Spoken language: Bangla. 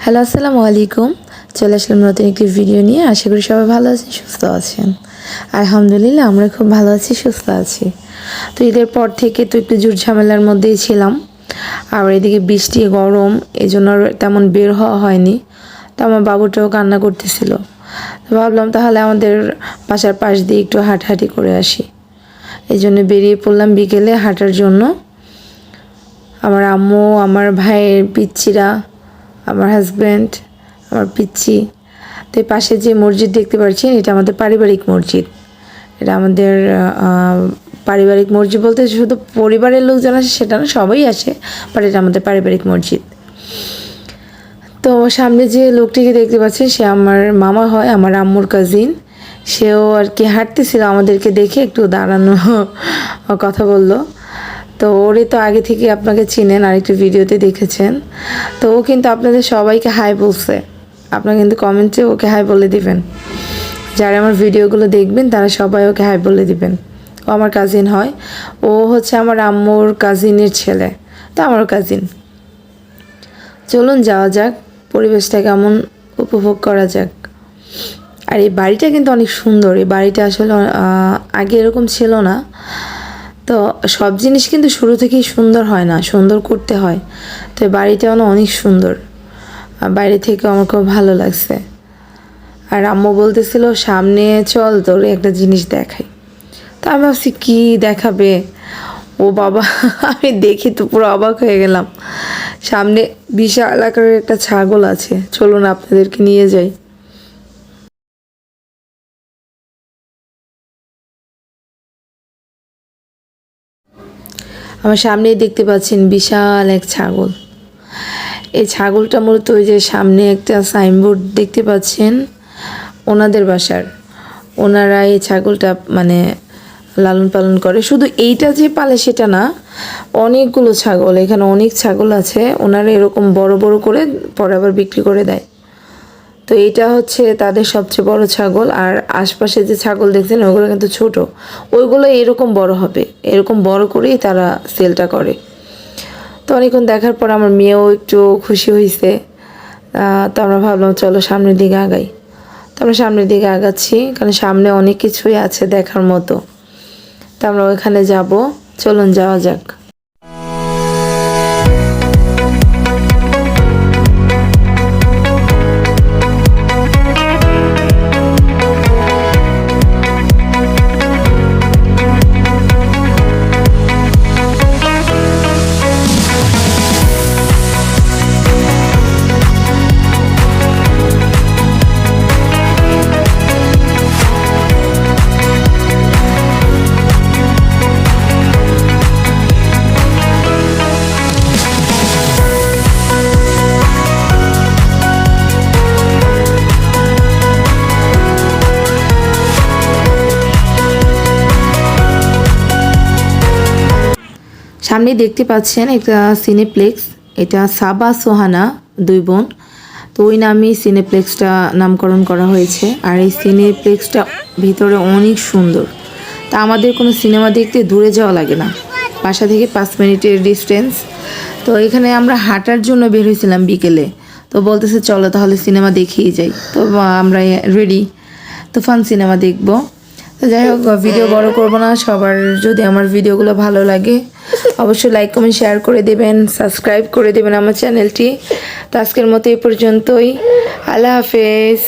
হ্যালো, আসসালামু আলাইকুম। চলে আসলাম নতুন একটি ভিডিও নিয়ে। আশা করি সবাই ভালো আছেন, সুস্থ আছেন। আলহামদুলিল্লাহ আমরা খুব ভালো আছি, সুস্থ আছি। তো ঈদের পর থেকে তো একটু ঝুট ঝামেলার মধ্যেই ছিলাম। আর এদিকে বৃষ্টি গরম, এই জন্য তেমন বের হওয়া হয়নি। তো আমার বাবুটাও কান্না করতেছিল। তো ভাবলাম তাহলে আমাদের বাসার পাশ দিয়ে একটু হাঁটাহাঁটি করে আসি। এই জন্য বেরিয়ে পড়লাম বিকেলে হাঁটার জন্য। আমার আম্মু, আমার ভাইয়ের পিচ্চিরা, আমার হাজব্যান্ড, আমার পিচ্চি। তো পাশে যে মসজিদ দেখতে পাচ্ছেন, এটা আমাদের পারিবারিক মসজিদ। এটা আমাদের পারিবারিক মসজিদ বলতে শুধু পরিবারের লোকজন আসে সেটা না, সবাই আসে, বাট এটা আমাদের পারিবারিক মসজিদ। তো সামনে যে লোকটিকে দেখতে পাচ্ছেন সে আমার মামা হয়, আমার আম্মুর কাজিন। সেও আর কি হাঁটতেছিল, আমাদেরকে দেখে একটু দাঁড়ানো কথা বললো। তো ওরে তো আগে থেকে আপনাকে চিনেন, আরেকটু ভিডিওতে দেখেছেন। তো ও কিন্তু আপনাদের সবাইকে হাই বলছে। আপনারা কিন্তু কমেন্টে ওকে হাই বলে দিবেন। যারা আমার ভিডিওগুলো দেখবেন তারা সবাই ওকে হাই বলে দিবেন। ও আমার কাজিন হয়। ও হচ্ছে আমার আম্মুর কাজিনের ছেলে, তো আমারও কাজিন। চলুন যাওয়া যাক, পরিবেশটা কেমন উপভোগ করা যাক। আর এই বাড়িটা কিন্তু অনেক সুন্দর। এই বাড়িটা আসলে আগে এরকম ছিল না। তো সব জিনিস কিন্তু শুরু থেকেই সুন্দর হয় না, সুন্দর করতে হয়। তো এই বাড়িটাও না অনেক সুন্দর, বাইরে থেকে আমার খুব ভালো লাগছে। আর আম্মু বলতেছিল সামনে চল তোর একটা জিনিস দেখাই। তো আমি ভাবছি কী দেখাবে ও বাবা। আমি দেখি তো পুরো অবাক হয়ে গেলাম। সামনে বিশাল আকারের একটা ছাগল আছে, চলুন আপনাদেরকে নিয়ে যাই। আমার সামনেই দেখতে পাচ্ছেন বিশাল এক ছাগল। এই ছাগলটা মূলত ওই যে সামনে একটা সাইনবোর্ড দেখতে পাচ্ছেন, ওনাদের বাসার। ওনারা এই ছাগলটা মানে লালন পালন করে। শুধু এইটা যে পালে সেটা না, অনেকগুলো ছাগল, এখানে অনেক ছাগল আছে। ওনারা এরকম বড় বড় করে পরে আবার বিক্রি করে দেয়। তো এইটা হচ্ছে তাদের সবচেয়ে বড় ছাগল। আর আশপাশে যে ছাগল দেখছেন ওগুলো কিন্তু ছোট, ওইগুলো এরকম বড় হবে, এরকম বড় করেই তারা সেলটা করে। তো অনেকক্ষণ দেখার পর আমার মেয়েও একটু খুশি হয়েছে। তো আমরা ভাবলাম চলো সামনের দিকে আগাই। তো আমরা সামনের দিকে আগাচ্ছি, কারণ সামনে অনেক কিছুই আছে দেখার মতো। তো আমরা ওইখানে যাব, চলুন যাওয়া যাক। সামনে দেখতে পাচ্ছেন একটা সিনেপ্লেক্স। এটা সাবা সোহানা দুই বোন, তো ওই নামেই সিনেপ্লেক্সটা নামকরণ করা হয়েছে। আর এই সিনেপ্লেক্সটা ভিতরে অনেক সুন্দর। তা আমাদের কোনো সিনেমা দেখতে দূরে যাওয়া লাগে না, বাসা থেকে 5 মিনিটের ডিস্টেন্স। তো এখানে আমরা হাঁটার জন্য বের হয়েছিলাম বিকেলে। তো বলতেছে চলো তাহলে সিনেমা দেখেই যাই। তো আমরা রেডি, তো ফান সিনেমা দেখবো। তো যাই হোক, ভিডিও বড় করবো না। সবার যদি আমার ভিডিওগুলো ভালো লাগে অবশ্যই লাইক কমেন্ট শেয়ার করে দেবেন, সাবস্ক্রাইব করে দেবেন আমার চ্যানেলটি। তো আজকের মতো এই পর্যন্তই। আল্লাহ হাফেজ।